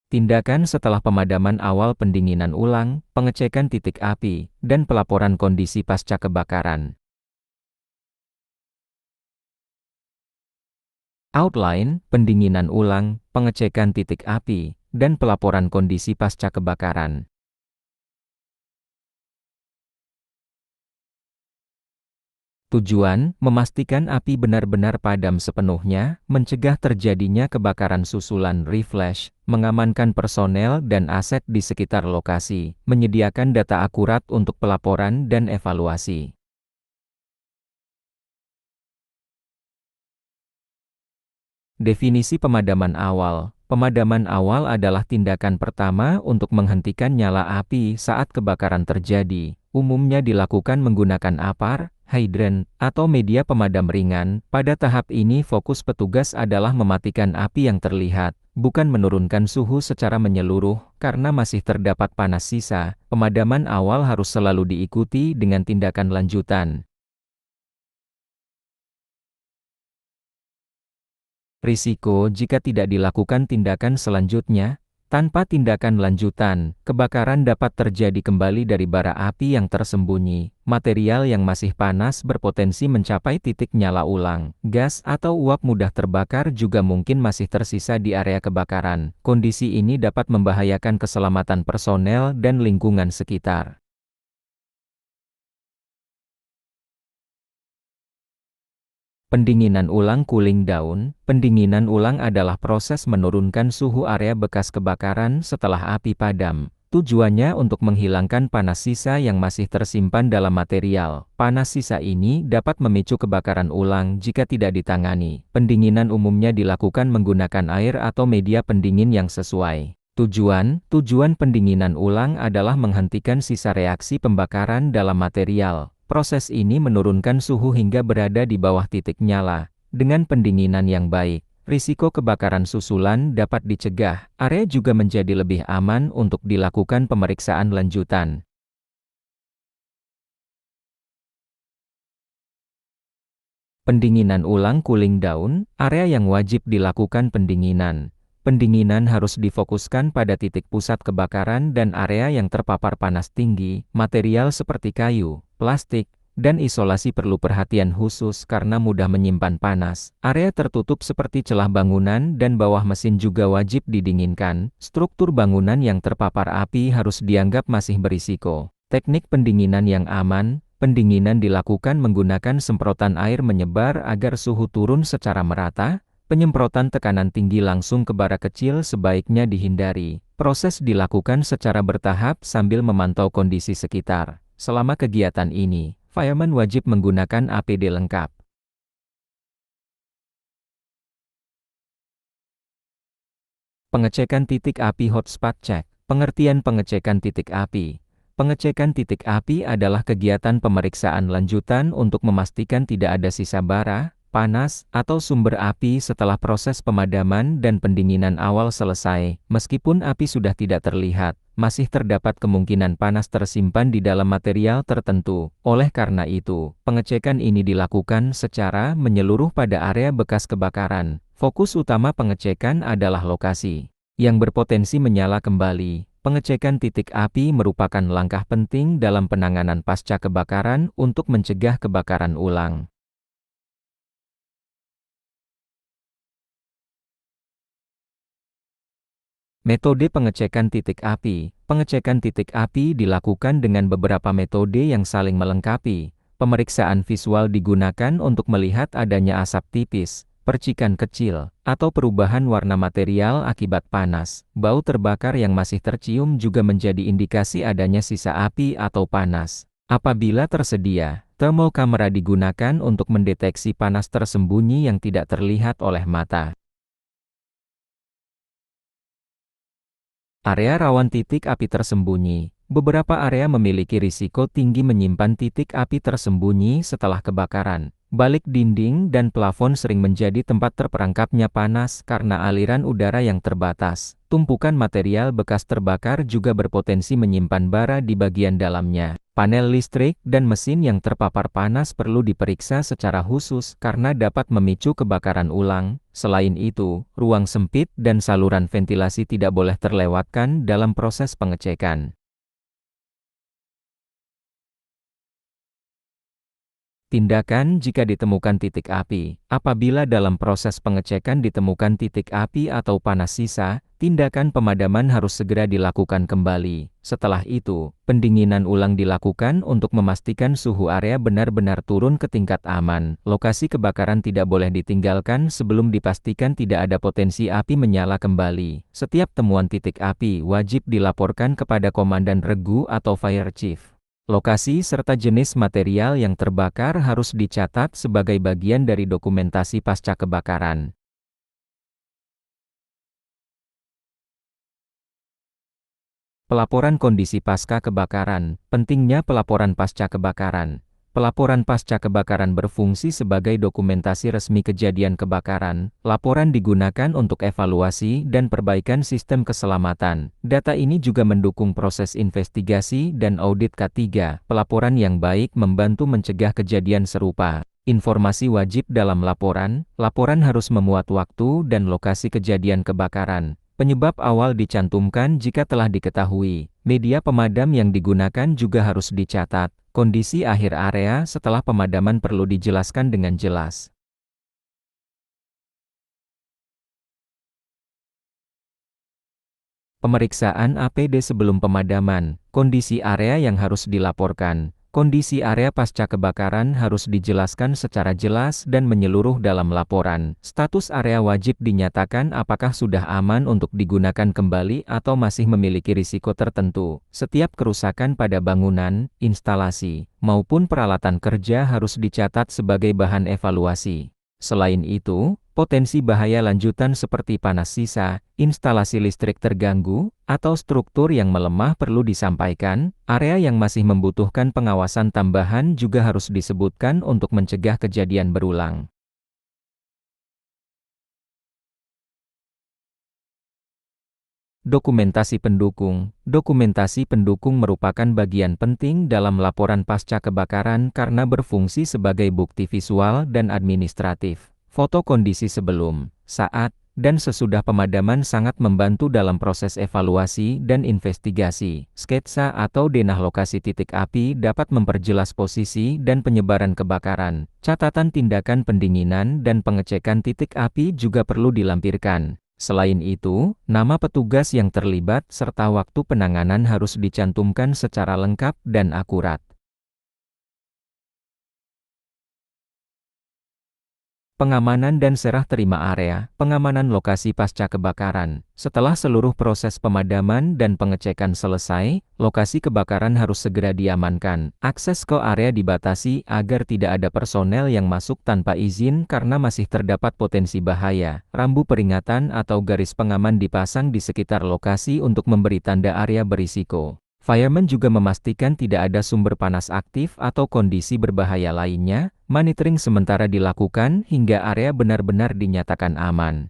Tindakan setelah pemadaman awal, pendinginan ulang, pengecekan titik api, dan pelaporan kondisi pasca kebakaran. Outline, pendinginan ulang, pengecekan titik api, dan pelaporan kondisi pasca kebakaran. Tujuan, memastikan api benar-benar padam sepenuhnya, mencegah terjadinya kebakaran susulan reflash, mengamankan personel dan aset di sekitar lokasi, menyediakan data akurat untuk pelaporan dan evaluasi. Definisi pemadaman awal. Pemadaman awal adalah tindakan pertama untuk menghentikan nyala api saat kebakaran terjadi. Umumnya dilakukan menggunakan apar, hidran, atau media pemadam ringan. Pada tahap ini fokus petugas adalah mematikan api yang terlihat, bukan menurunkan suhu secara menyeluruh, karena masih terdapat panas sisa. Pemadaman awal harus selalu diikuti dengan tindakan lanjutan. Risiko jika tidak dilakukan tindakan selanjutnya. Tanpa tindakan lanjutan, kebakaran dapat terjadi kembali dari bara api yang tersembunyi. Material yang masih panas berpotensi mencapai titik nyala ulang. Gas atau uap mudah terbakar juga mungkin masih tersisa di area kebakaran. Kondisi ini dapat membahayakan keselamatan personel dan lingkungan sekitar. Pendinginan ulang, cooling down. Pendinginan ulang adalah proses menurunkan suhu area bekas kebakaran setelah api padam. Tujuannya untuk menghilangkan panas sisa yang masih tersimpan dalam material. Panas sisa ini dapat memicu kebakaran ulang jika tidak ditangani. Pendinginan umumnya dilakukan menggunakan air atau media pendingin yang sesuai. Tujuan pendinginan ulang adalah menghentikan sisa reaksi pembakaran dalam material. Proses ini menurunkan suhu hingga berada di bawah titik nyala. Dengan pendinginan yang baik, risiko kebakaran susulan dapat dicegah. Area juga menjadi lebih aman untuk dilakukan pemeriksaan lanjutan. Pendinginan ulang, cooling down, area yang wajib dilakukan pendinginan. Pendinginan harus difokuskan pada titik pusat kebakaran dan area yang terpapar panas tinggi. Material seperti kayu, plastik, dan isolasi perlu perhatian khusus karena mudah menyimpan panas. Area tertutup seperti celah bangunan dan bawah mesin juga wajib didinginkan. Struktur bangunan yang terpapar api harus dianggap masih berisiko. Teknik pendinginan yang aman. Pendinginan dilakukan menggunakan semprotan air menyebar agar suhu turun secara merata. Penyemprotan tekanan tinggi langsung ke bara kecil sebaiknya dihindari. Proses dilakukan secara bertahap sambil memantau kondisi sekitar. Selama kegiatan ini, fireman wajib menggunakan APD lengkap. Pengecekan titik api, hotspot check. Pengertian pengecekan titik api. Pengecekan titik api adalah kegiatan pemeriksaan lanjutan untuk memastikan tidak ada sisa bara, panas, atau sumber api setelah proses pemadaman dan pendinginan awal selesai. Meskipun api sudah tidak terlihat, masih terdapat kemungkinan panas tersimpan di dalam material tertentu. Oleh karena itu, pengecekan ini dilakukan secara menyeluruh pada area bekas kebakaran. Fokus utama pengecekan adalah lokasi yang berpotensi menyala kembali. Pengecekan titik api merupakan langkah penting dalam penanganan pasca kebakaran untuk mencegah kebakaran ulang. Metode pengecekan titik api. Pengecekan titik api dilakukan dengan beberapa metode yang saling melengkapi. Pemeriksaan visual digunakan untuk melihat adanya asap tipis, percikan kecil, atau perubahan warna material akibat panas. Bau terbakar yang masih tercium juga menjadi indikasi adanya sisa api atau panas. Apabila tersedia, thermal kamera digunakan untuk mendeteksi panas tersembunyi yang tidak terlihat oleh mata. Area rawan titik api tersembunyi. Beberapa area memiliki risiko tinggi menyimpan titik api tersembunyi setelah kebakaran. Balik dinding dan plafon sering menjadi tempat terperangkapnya panas karena aliran udara yang terbatas. Tumpukan material bekas terbakar juga berpotensi menyimpan bara di bagian dalamnya. Panel listrik dan mesin yang terpapar panas perlu diperiksa secara khusus karena dapat memicu kebakaran ulang. Selain itu, ruang sempit dan saluran ventilasi tidak boleh terlewatkan dalam proses pengecekan. Tindakan jika ditemukan titik api. Apabila dalam proses pengecekan ditemukan titik api atau panas sisa, tindakan pemadaman harus segera dilakukan kembali. Setelah itu, pendinginan ulang dilakukan untuk memastikan suhu area benar-benar turun ke tingkat aman. Lokasi kebakaran tidak boleh ditinggalkan sebelum dipastikan tidak ada potensi api menyala kembali. Setiap temuan titik api wajib dilaporkan kepada Komandan Regu atau Fire Chief. Lokasi serta jenis material yang terbakar harus dicatat sebagai bagian dari dokumentasi pasca kebakaran. Pelaporan kondisi pasca kebakaran. Pentingnya pelaporan pasca kebakaran. Pelaporan pasca kebakaran berfungsi sebagai dokumentasi resmi kejadian kebakaran. Laporan digunakan untuk evaluasi dan perbaikan sistem keselamatan. Data ini juga mendukung proses investigasi dan audit K3. Pelaporan yang baik membantu mencegah kejadian serupa. Informasi wajib dalam laporan. Laporan harus memuat waktu dan lokasi kejadian kebakaran. Penyebab awal dicantumkan jika telah diketahui. Media pemadam yang digunakan juga harus dicatat. Kondisi akhir area setelah pemadaman perlu dijelaskan dengan jelas. Pemeriksaan APD sebelum pemadaman. Kondisi area yang harus dilaporkan. Kondisi area pasca kebakaran harus dijelaskan secara jelas dan menyeluruh dalam laporan. Status area wajib dinyatakan apakah sudah aman untuk digunakan kembali atau masih memiliki risiko tertentu. Setiap kerusakan pada bangunan, instalasi, maupun peralatan kerja harus dicatat sebagai bahan evaluasi. Selain itu, potensi bahaya lanjutan seperti panas sisa, instalasi listrik terganggu, atau struktur yang melemah perlu disampaikan. Area yang masih membutuhkan pengawasan tambahan juga harus disebutkan untuk mencegah kejadian berulang. Dokumentasi pendukung. Dokumentasi pendukung merupakan bagian penting dalam laporan pasca kebakaran karena berfungsi sebagai bukti visual dan administratif. Foto kondisi sebelum, saat, dan sesudah pemadaman sangat membantu dalam proses evaluasi dan investigasi. Sketsa atau denah lokasi titik api dapat memperjelas posisi dan penyebaran kebakaran. Catatan tindakan pendinginan dan pengecekan titik api juga perlu dilampirkan. Selain itu, nama petugas yang terlibat serta waktu penanganan harus dicantumkan secara lengkap dan akurat. Pengamanan dan serah terima area. Pengamanan lokasi pasca kebakaran. Setelah seluruh proses pemadaman dan pengecekan selesai, lokasi kebakaran harus segera diamankan. Akses ke area dibatasi agar tidak ada personel yang masuk tanpa izin karena masih terdapat potensi bahaya. Rambu peringatan atau garis pengaman dipasang di sekitar lokasi untuk memberi tanda area berisiko. Fireman juga memastikan tidak ada sumber panas aktif atau kondisi berbahaya lainnya. Monitoring sementara dilakukan hingga area benar-benar dinyatakan aman.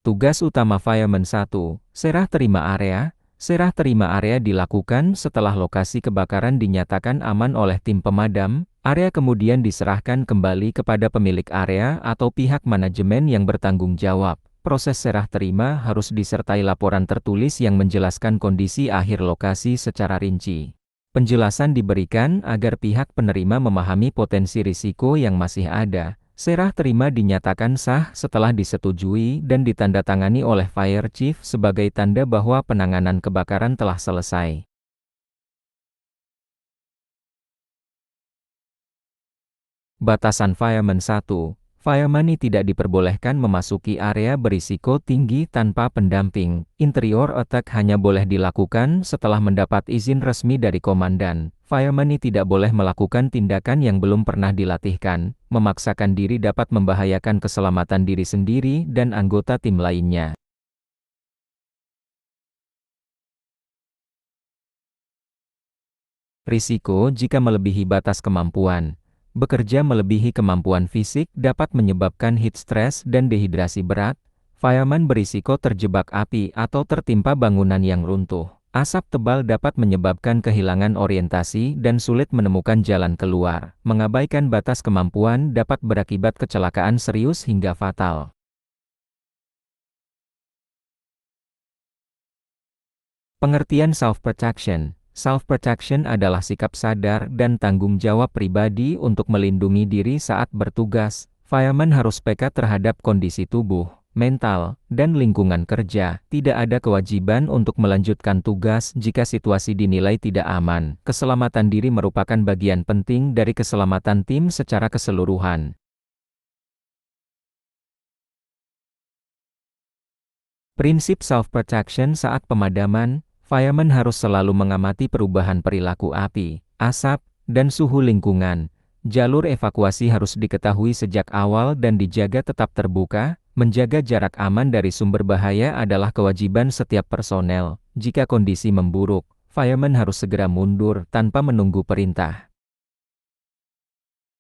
Tugas utama Fireman 1. Serah terima area. Serah terima area dilakukan setelah lokasi kebakaran dinyatakan aman oleh tim pemadam. Area kemudian diserahkan kembali kepada pemilik area atau pihak manajemen yang bertanggung jawab. Proses serah terima harus disertai laporan tertulis yang menjelaskan kondisi akhir lokasi secara rinci. Penjelasan diberikan agar pihak penerima memahami potensi risiko yang masih ada. Serah terima dinyatakan sah setelah disetujui dan ditandatangani oleh Fire Chief sebagai tanda bahwa penanganan kebakaran telah selesai. Batasan Fireman 1. Fireman tidak diperbolehkan memasuki area berisiko tinggi tanpa pendamping. Interior attack hanya boleh dilakukan setelah mendapat izin resmi dari komandan. Fireman tidak boleh melakukan tindakan yang belum pernah dilatihkan. Memaksakan diri dapat membahayakan keselamatan diri sendiri dan anggota tim lainnya. Risiko jika melebihi batas kemampuan. Bekerja melebihi kemampuan fisik dapat menyebabkan heat stress dan dehidrasi berat. Fireman berisiko terjebak api atau tertimpa bangunan yang runtuh. Asap tebal dapat menyebabkan kehilangan orientasi dan sulit menemukan jalan keluar. Mengabaikan batas kemampuan dapat berakibat kecelakaan serius hingga fatal. Pengertian self-protection. Self-protection adalah sikap sadar dan tanggung jawab pribadi untuk melindungi diri saat bertugas. Fireman harus peka terhadap kondisi tubuh, mental, dan lingkungan kerja. Tidak ada kewajiban untuk melanjutkan tugas jika situasi dinilai tidak aman. Keselamatan diri merupakan bagian penting dari keselamatan tim secara keseluruhan. Prinsip self-protection saat pemadaman. Fireman harus selalu mengamati perubahan perilaku api, asap, dan suhu lingkungan. Jalur evakuasi harus diketahui sejak awal dan dijaga tetap terbuka. Menjaga jarak aman dari sumber bahaya adalah kewajiban setiap personel. Jika kondisi memburuk, fireman harus segera mundur tanpa menunggu perintah.